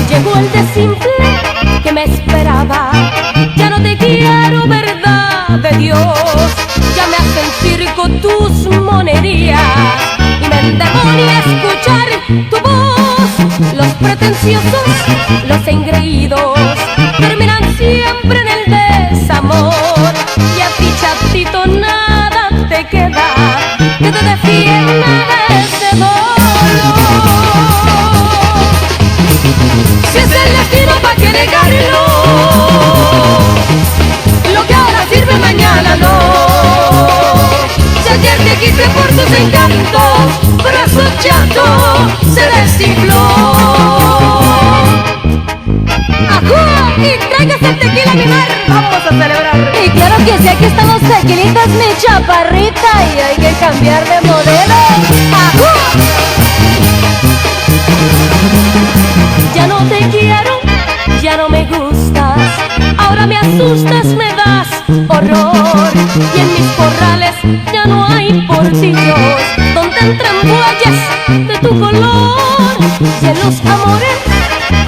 Llegó el desinfle que me esperaba. Ya no te quiero, verdad de Dios. Ya me hacen circo tus monerías y me endemonia escuchar tu voz. Los pretenciosos, los engreídos terminan siempre en el desamor. Y a ti, chatito, nada te queda que te defienda de ese dolor. Si es el destino, ¿pa' qué negarlo? Lo que ahora sirve mañana no. Si ayer te quise por tus encantos, brazo chato se desinfló. ¡Ajúa! Y tráigase el tequila, mi mar, vamos a celebrar. Y claro que sí, aquí están los tequilitas, mi chaparrita, y hay que cambiar de modelo. ¡Ajúa! Ya no te quiero, ya no me gustas, ahora me asustas, me das horror. Y en mis corrales ya no hay portillos donde entran bueyes de tu color. Y en los amores,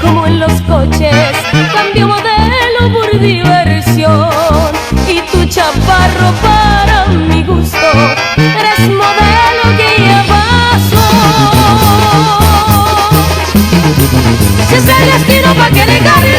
como en los coches, cambio modelo por diversión. Y tu chaparro, para mi gusto, eres modelo que ya pasó. Si es el destino, ¿pa' qué negarlo?